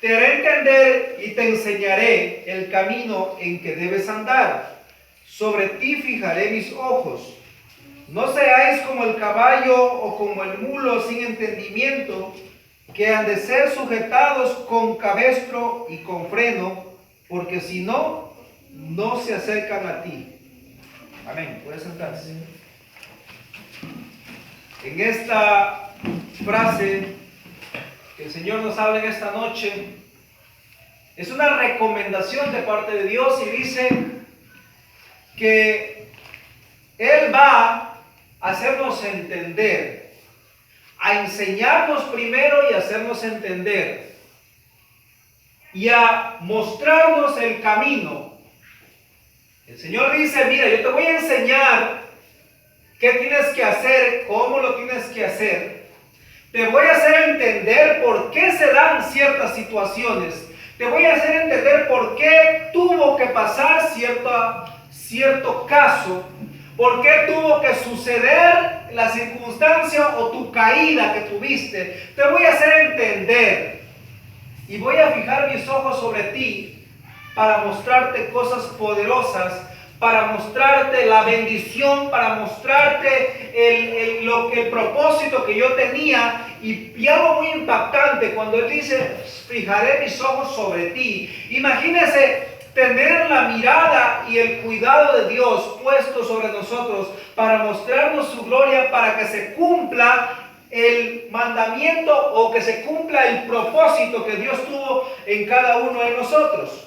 Te haré entender y te enseñaré el camino en que debes andar. Sobre ti fijaré mis ojos. No seáis como el caballo o como el mulo sin entendimiento, que han de ser sujetados con cabestro y con freno, porque si no, no se acercan a ti. Amén. Puede sentarse. En esta frase que el Señor nos habla en esta noche, es una recomendación de parte de Dios y dice que Él va a hacernos entender, a enseñarnos primero y hacernos entender, y a mostrarnos el camino. El Señor dice, mira, yo te voy a enseñar qué tienes que hacer, cómo lo tienes que hacer. Te voy a hacer entender por qué se dan ciertas situaciones. Te voy a hacer entender por qué tuvo que pasar cierto caso, por qué tuvo que suceder la circunstancia o tu caída que tuviste. Te voy a hacer entender y voy a fijar mis ojos sobre ti para mostrarte cosas poderosas, para mostrarte la bendición, para mostrarte el propósito que yo tenía. Y algo muy impactante cuando Él dice, fijaré mis ojos sobre ti. Imagínese tener la mirada y el cuidado de Dios puesto sobre nosotros para mostrarnos su gloria, para que se cumpla el mandamiento o que se cumpla el propósito que Dios tuvo en cada uno de nosotros.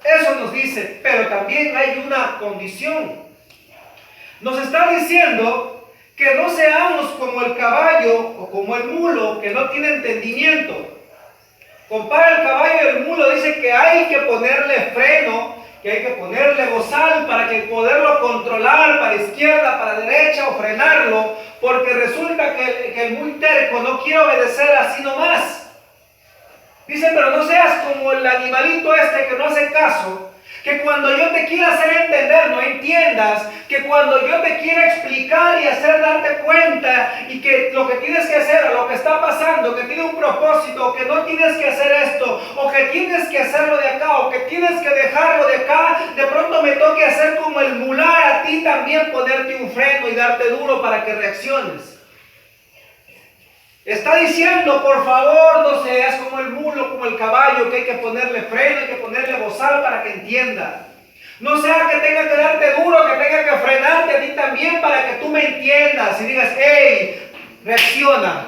Eso nos dice, pero también hay una condición. Nos está diciendo que no seamos como el caballo o como el mulo que no tiene entendimiento. Compara el caballo y el mulo, dice que hay que ponerle freno, que hay que ponerle bozal para que poderlo controlar para izquierda, para derecha o frenarlo, porque resulta que el muy terco no quiere obedecer así nomás. Dice, pero no seas como el animalito este que no hace caso, que cuando yo te quiera hacer entender, no entiendas, que cuando yo te quiera explicar y hacer darte cuenta, y que lo que tienes que hacer, lo que está pasando, que tiene un propósito, que no tienes que hacer esto, o que tienes que hacerlo de acá, o que tienes que dejarlo de acá, de pronto me toque hacer como el mular a ti también, ponerte un freno y darte duro para que reacciones. Está diciendo, por favor, no seas como el mulo, como el caballo, que hay que ponerle freno, hay que ponerle bozal para que entienda. No sea que tenga que darte duro, que tenga que frenarte a ti también para que tú me entiendas y digas, hey, reacciona.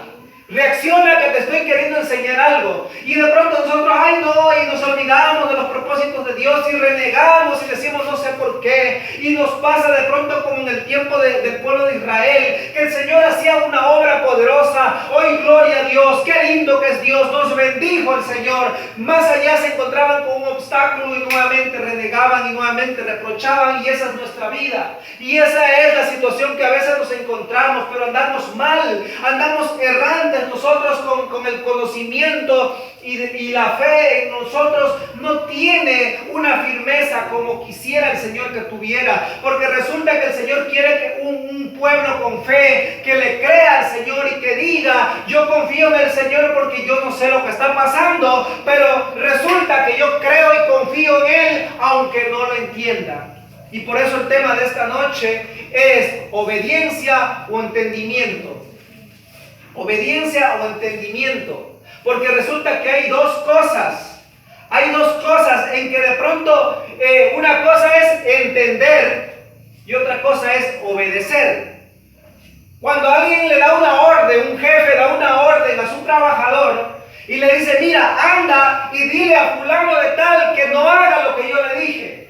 Reacciona que te estoy queriendo enseñar algo. Y de pronto nosotros, ay no, y nos olvidamos de los propósitos de Dios y renegamos y decimos no sé por qué. Y nos pasa de pronto como en el tiempo del pueblo de Israel, que el Señor hacía una obra poderosa. Hoy gloria a Dios, qué lindo que es Dios, nos bendijo el Señor. Más allá se encontraban con un obstáculo y nuevamente renegaban y nuevamente reprochaban, y esa es nuestra vida. Y esa es la situación que a veces nos encontramos, pero andamos mal, andamos errantes. Nosotros con el conocimiento y la fe en nosotros no tiene una firmeza como quisiera el Señor que tuviera, porque resulta que el Señor quiere que un pueblo con fe, que le crea al Señor y que diga, yo confío en el Señor porque yo no sé lo que está pasando, pero resulta que yo creo y confío en Él aunque no lo entienda. Y por eso el tema de esta noche es obediencia o entendimiento. Obediencia o entendimiento, porque resulta que hay dos cosas. Hay dos cosas en que de pronto una cosa es entender y otra cosa es obedecer. Cuando alguien le da una orden, un jefe da una orden a su trabajador y le dice, mira, anda y dile a fulano de tal que no haga lo que yo le dije.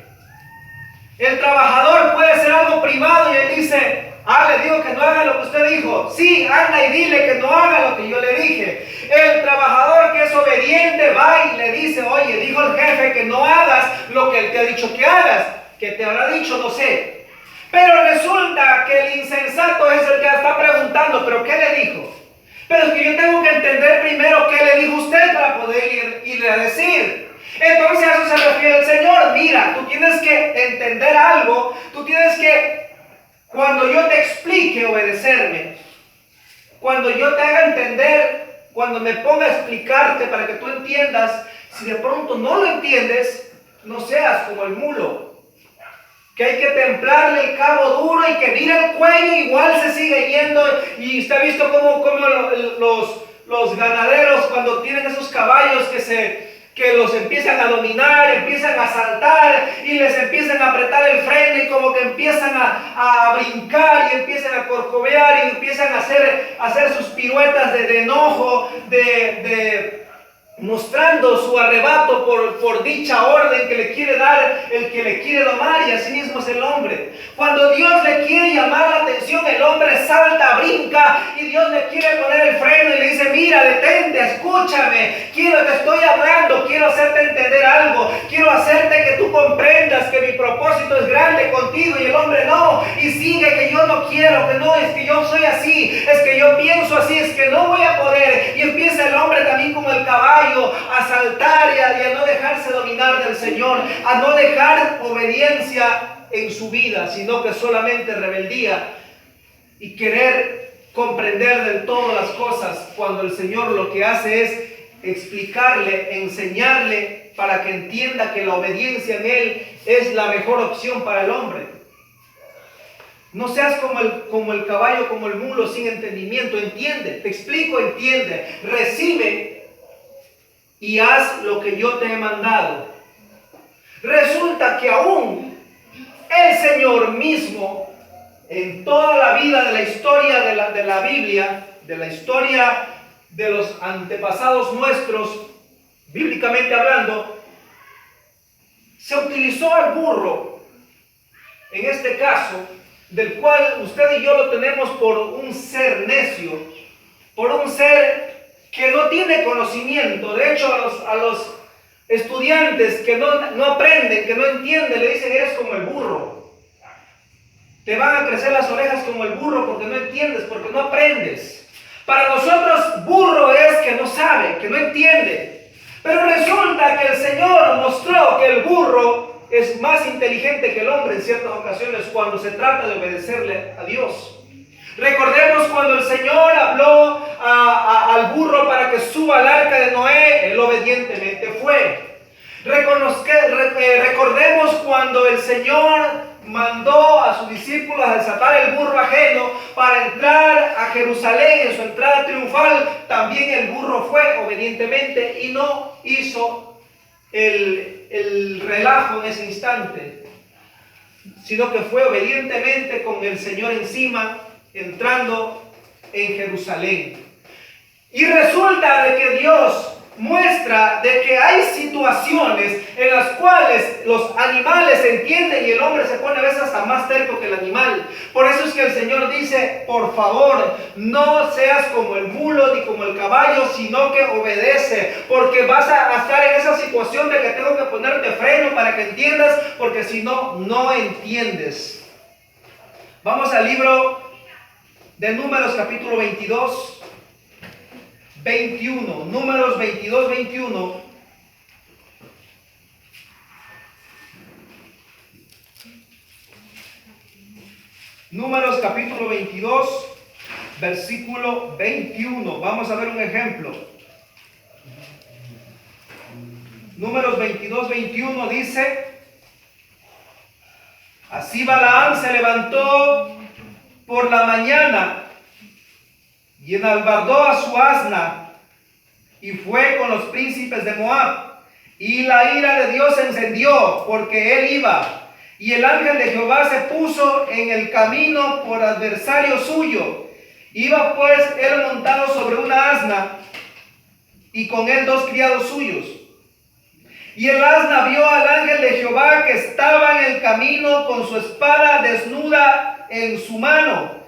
El trabajador puede ser algo privado y él dice, le digo que no haga lo que usted dijo. Sí, anda y dile que no haga lo que yo le dije. El trabajador que es obediente va y le dice, oye, dijo el jefe que no hagas lo que él te ha dicho que hagas. Que te habrá dicho, no sé. Pero resulta que el insensato es el que está preguntando, ¿pero qué le dijo? Pero es que yo tengo que entender primero qué le dijo usted para poder irle a decir. Entonces a eso se refiere el Señor. Mira, tú tienes que entender algo, tú tienes que, cuando yo te explique, obedecerme. cuando yo te haga entender, cuando me ponga a explicarte para que tú entiendas, si de pronto no lo entiendes, no seas como el mulo, que hay que templarle el cabo duro y que vira el cuello, igual se sigue yendo. Y usted ha visto cómo los ganaderos, cuando tienen esos caballos que los empiezan a dominar, empiezan a saltar y les empiezan a apretar el freno y como que empiezan a brincar y empiezan a corcovear y empiezan a hacer sus piruetas de enojo, mostrando su arrebato por dicha orden que le quiere dar el que le quiere domar, y así mismo es el hombre. Cuando Dios le quiere llamar la atención, el hombre salta, brinca, y Dios le quiere poner el freno y le dice: mira, detente, escúchame, te estoy hablando, quiero hacerte entender algo, quiero hacerte que tú comprendas que mi propósito es grande contigo. Y el hombre no, y sigue: que yo no quiero, que no, es que yo soy así, es que yo pienso así, es que no voy a poder. Y empieza el hombre también como el caballo a saltar y a no dejarse dominar del Señor, a no dejar obediencia en su vida, sino que solamente rebeldía y querer comprender del todo las cosas, cuando el Señor lo que hace es explicarle, enseñarle para que entienda que la obediencia en Él es la mejor opción para el hombre. No seas como el caballo, como el mulo sin entendimiento. Entiende, te explico, entiende, recibe y haz lo que yo te he mandado. Resulta que aún el Señor mismo, en toda la vida de la historia de la Biblia, de la historia de los antepasados nuestros, bíblicamente hablando, se utilizó al burro, en este caso, del cual usted y yo lo tenemos por un ser necio, por un ser que no tiene conocimiento. De hecho, a los estudiantes que no aprenden, que no entienden, le dicen: eres como el burro. Te van a crecer las orejas como el burro porque no entiendes, porque no aprendes. Para nosotros, burro es que no sabe, que no entiende. Pero resulta que el Señor mostró que el burro es más inteligente que el hombre en ciertas ocasiones cuando se trata de obedecerle a Dios. Recordemos cuando el Señor habló al burro para que suba al arca de Noé, él obedientemente fue. Recordemos cuando el Señor mandó a sus discípulos a desatar el burro ajeno para entrar a Jerusalén en su entrada triunfal. También el burro fue obedientemente y no hizo el relajo en ese instante, sino que fue obedientemente con el Señor encima, entrando en Jerusalén. Y resulta de que Dios muestra de que hay situaciones en las cuales los animales entienden y el hombre se pone a veces hasta más terco que el animal. Por eso es que el Señor dice: por favor, no seas como el mulo ni como el caballo, sino que obedece, porque vas a estar en esa situación de que tengo que ponerte freno para que entiendas, porque si no, no entiendes. Vamos al libro de Números, capítulo 22, 21. Números 22, 21. Números, capítulo 22, versículo 21. Vamos a ver un ejemplo. Números 22, 21 dice: así Balaam se levantó por la mañana y enalbardó a su asna y fue con los príncipes de Moab, y la ira de Dios se encendió porque él iba, y el ángel de Jehová se puso en el camino por adversario suyo. Iba pues él montado sobre una asna y con él 2 criados suyos. Y el asna vio al ángel de Jehová que estaba en el camino con su espada desnuda en su mano.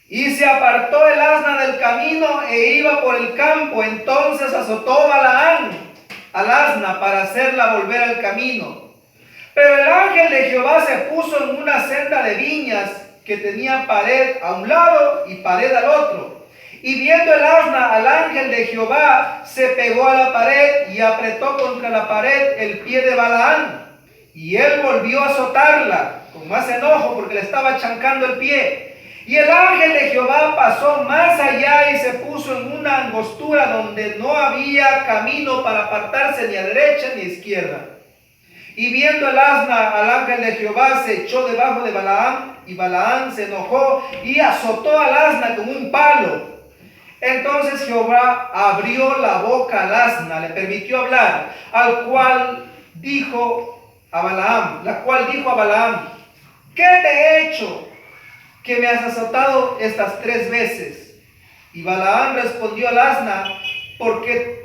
Y se apartó el asna del camino e iba por el campo. Entonces azotó Balaam al asna para hacerla volver al camino. Pero el ángel de Jehová se puso en una senda de viñas que tenía pared a un lado y pared al otro. Y viendo el asna al ángel de Jehová, se pegó a la pared y apretó contra la pared el pie de Balaam. Y él volvió a azotarla con más enojo porque le estaba chancando el pie. Y el ángel de Jehová pasó más allá y se puso en una angostura donde no había camino para apartarse ni a derecha ni a izquierda. Y viendo el asna al ángel de Jehová, se echó debajo de Balaam, y Balaam se enojó y azotó al asna con un palo. Entonces Jehová abrió la boca al asna, le permitió hablar, la cual dijo a Balaam, ¿qué te he hecho que me has azotado estas 3 veces? Y Balaam respondió al asna, ¿por qué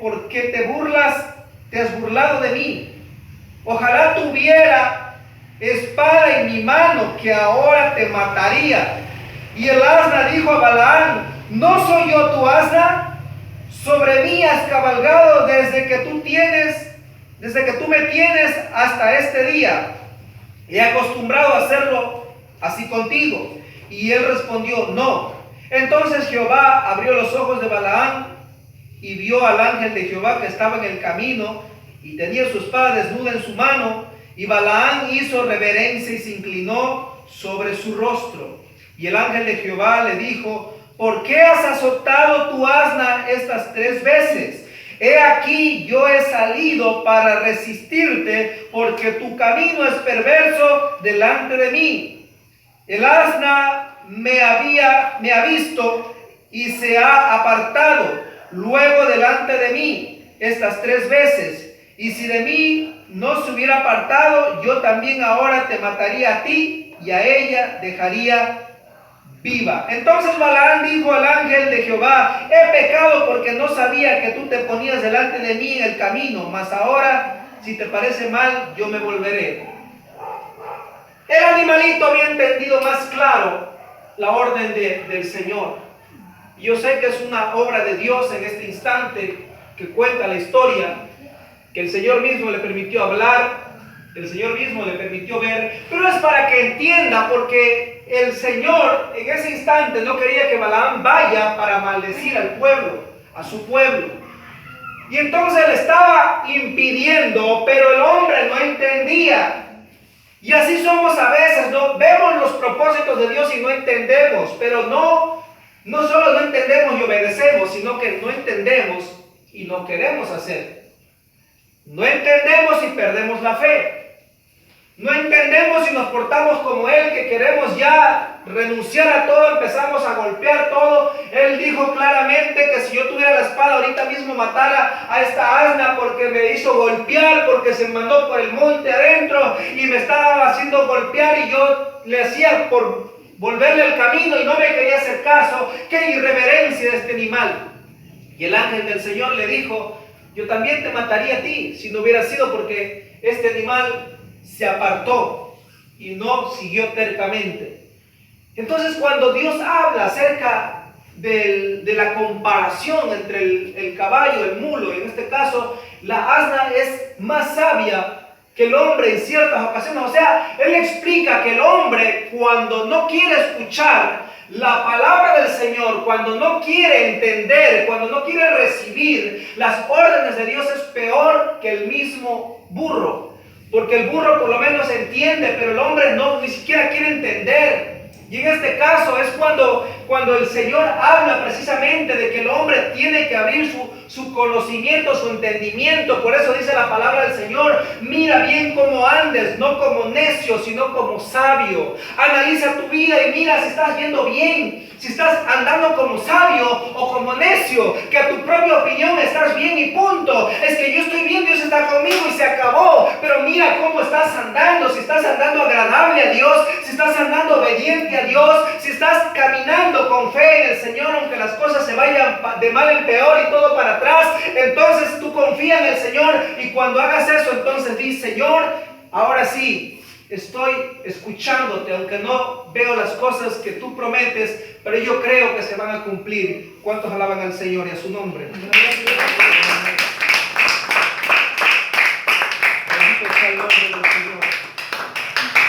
te has burlado de mí? Ojalá tuviera espada en mi mano, que ahora te mataría. Y el asna dijo a Balaam, ¿no soy yo tu asna? Sobre mí has cabalgado desde que tú me tienes hasta este día. He acostumbrado a hacerlo así contigo. Y él respondió, no. Entonces Jehová abrió los ojos de Balaam y vio al ángel de Jehová que estaba en el camino y tenía su espada desnuda en su mano. Y Balaam hizo reverencia y se inclinó sobre su rostro. Y el ángel de Jehová le dijo, ¿por qué has azotado tu asna estas 3 veces? He aquí, yo he salido para resistirte, porque tu camino es perverso delante de mí. El asna me ha visto y se ha apartado luego delante de mí estas 3 veces. Y si de mí no se hubiera apartado, yo también ahora te mataría a ti y a ella dejaría viva. Entonces Balaam dijo al ángel de Jehová, he pecado porque no sabía que tú te ponías delante de mí en el camino, mas ahora, si te parece mal, yo me volveré. El animalito había entendido más claro la orden del Señor. Yo sé que es una obra de Dios en este instante que cuenta la historia, que el Señor mismo le permitió hablar, el Señor mismo le permitió ver, pero es para que entienda, porque el Señor en ese instante no quería que Balaam vaya para maldecir al pueblo, a su pueblo. Y entonces le estaba impidiendo, pero el hombre no entendía. Y así somos a veces, ¿no? Vemos los propósitos de Dios y no entendemos, pero no solo no entendemos y obedecemos, sino que no entendemos y no queremos hacer. No entendemos y perdemos la fe. No entendemos y nos portamos como Él, que queremos ya renunciar a todo, empezamos a golpear todo. Él dijo claramente que si yo tuviera la espada ahorita mismo matara a esta asna porque me hizo golpear, porque se mandó por el monte adentro y me estaba haciendo golpear y yo le hacía por volverle el camino y no me quería hacer caso. ¡Qué irreverencia de este animal! Y el ángel del Señor le dijo, yo también te mataría a ti si no hubiera sido porque este animal se apartó y no siguió tercamente. Entonces, cuando Dios habla acerca de la comparación entre el caballo, el mulo, en este caso la asna es más sabia que el hombre en ciertas ocasiones. O sea, Él explica que el hombre, cuando no quiere escuchar la palabra del Señor, cuando no quiere entender, cuando no quiere recibir las órdenes de Dios, es peor que el mismo burro. Porque el burro por lo menos entiende, pero el hombre no, ni siquiera quiere entender. Y en este caso es cuando el Señor habla precisamente de que el hombre tiene que abrir su conocimiento, su entendimiento. Por eso dice la palabra del Señor, mira bien cómo andes, no como necio, sino como sabio. Analiza tu vida y mira si estás yendo bien, si estás andando como sabio o como necio, que a tu propia opinión estás bien y punto. Es que yo estoy bien, Dios está conmigo y se acabó. Pero mira cómo estás andando, si estás andando agradable a Dios, si estás andando obediente a Dios, si estás caminando con fe en el Señor, aunque las cosas se vayan de mal en peor y todo para atrás, entonces tú confía en el Señor y cuando hagas eso, entonces di, Señor, ahora sí, estoy escuchándote, aunque no veo las cosas que tú prometes, pero yo creo que se van a cumplir. ¿Cuántos alaban al Señor y a su nombre?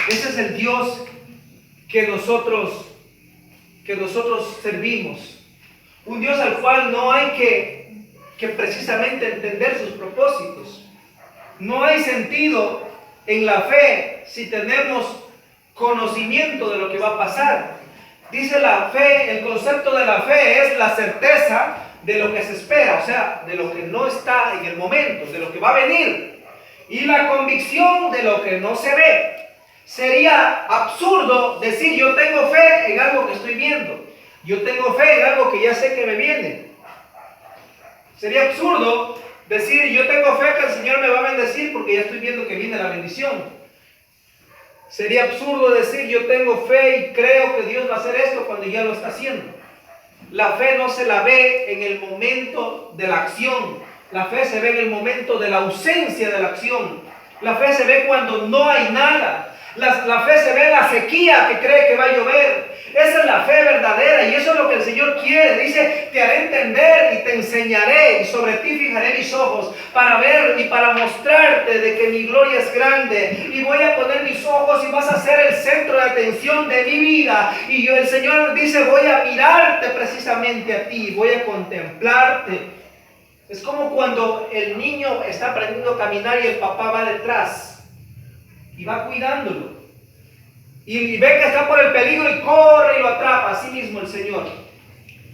Ese es el Dios que nosotros servimos. Un Dios al cual no hay que precisamente entender sus propósitos. No hay sentido en la fe si tenemos conocimiento de lo que va a pasar. Dice la fe, el concepto de la fe es la certeza de lo que se espera, o sea, de lo que no está en el momento, de lo que va a venir. Y la convicción de lo que no se ve. Sería absurdo decir yo tengo fe en algo que estoy viendo. Yo tengo fe en algo que ya sé que me viene. Sería absurdo decir yo tengo fe que el Señor me va a bendecir porque ya estoy viendo que viene la bendición. Sería absurdo decir yo tengo fe y creo que Dios va a hacer esto cuando ya lo está haciendo. La fe no se la ve en el momento de la acción. La fe se ve en el momento de la ausencia de la acción. La fe se ve cuando no hay nada. La fe se ve en la sequía que cree que va a llover. Esa es la fe verdadera y eso es lo que el Señor quiere. Dice, te haré entender y te enseñaré y sobre ti fijaré mis ojos para ver y para mostrarte de que mi gloria es grande. Y voy a poner mis ojos y vas a ser el centro de atención de mi vida. Y el Señor dice, voy a mirarte precisamente a ti, voy a contemplarte. Es como cuando el niño está aprendiendo a caminar y el papá va detrás y va cuidándolo. Y ve que está por el peligro y corre y lo atrapa. Así mismo el Señor.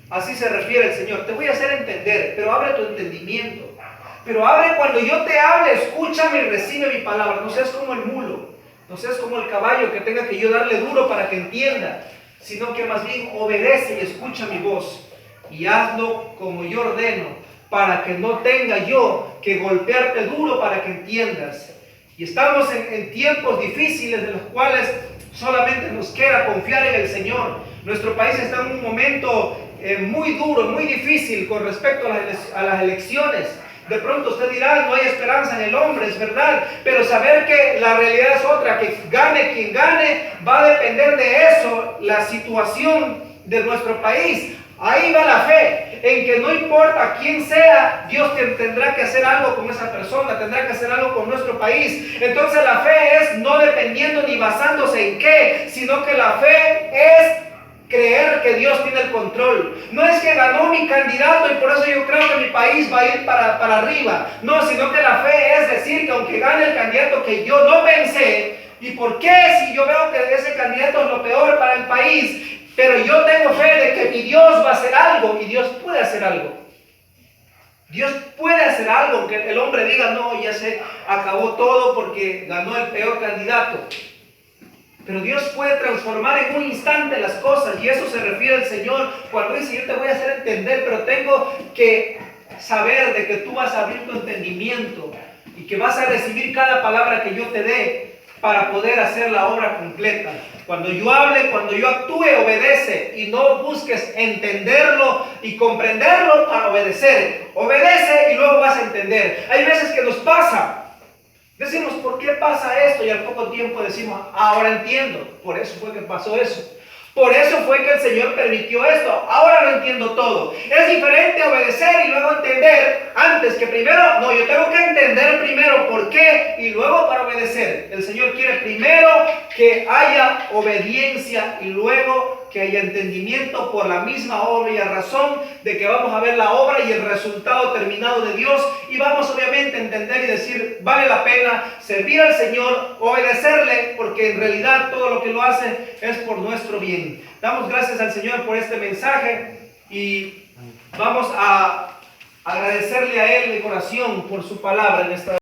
Así se refiere el Señor. Te voy a hacer entender, pero abre tu entendimiento. Pero abre cuando yo te hable, escúchame y recibe mi palabra. No seas como el mulo, no seas como el caballo que tenga que yo darle duro para que entienda, sino que más bien obedece y escucha mi voz. Y hazlo como yo ordeno, para que no tenga yo que golpearte duro para que entiendas. Y estamos en tiempos difíciles de los cuales solamente nos queda confiar en el Señor. Nuestro país está en un momento muy duro, muy difícil con respecto a las elecciones. De pronto usted dirá, no hay esperanza en el hombre, es verdad, pero saber que la realidad es otra, que gane quien gane, va a depender de eso, la situación de nuestro país. Ahí va la fe, en que no importa quién sea, Dios tendrá que hacer algo con esa persona, tendrá que hacer algo con nuestro país. Entonces la fe es no dependiendo ni basándose en qué, sino que la fe es creer que Dios tiene el control. No es que ganó mi candidato y por eso yo creo que mi país va a ir para arriba. No, sino que la fe es decir que aunque gane el candidato que yo no pensé, ¿y por qué si yo veo que ese candidato es lo peor para el país? Pero yo tengo fe de que mi Dios va a hacer algo y Dios puede hacer algo. Dios puede hacer algo, aunque el hombre diga, no, ya se acabó todo porque ganó el peor candidato. Pero Dios puede transformar en un instante las cosas y eso se refiere al Señor cuando dice, yo te voy a hacer entender, pero tengo que saber de que tú vas a abrir tu entendimiento y que vas a recibir cada palabra que yo te dé para poder hacer la obra completa. Cuando yo hable, cuando yo actúe, obedece y no busques entenderlo y comprenderlo para obedecer. Obedece y luego vas a entender. Hay veces que nos pasa. Decimos, ¿por qué pasa esto? Y al poco tiempo decimos, ahora entiendo. Por eso fue que pasó eso. Por eso fue que el Señor permitió esto. Ahora lo entiendo todo. Es diferente obedecer y luego entender antes que primero. No, yo tengo que entender primero por qué y luego para obedecer. El Señor quiere primero que haya obediencia y luego que haya entendimiento por la misma obvia razón de que vamos a ver la obra y el resultado terminado de Dios y vamos obviamente a entender y decir, vale la pena servir al Señor, obedecerle, porque en realidad todo lo que lo hace es por nuestro bien. Damos gracias al Señor por este mensaje y vamos a agradecerle a Él de corazón por su palabra en esta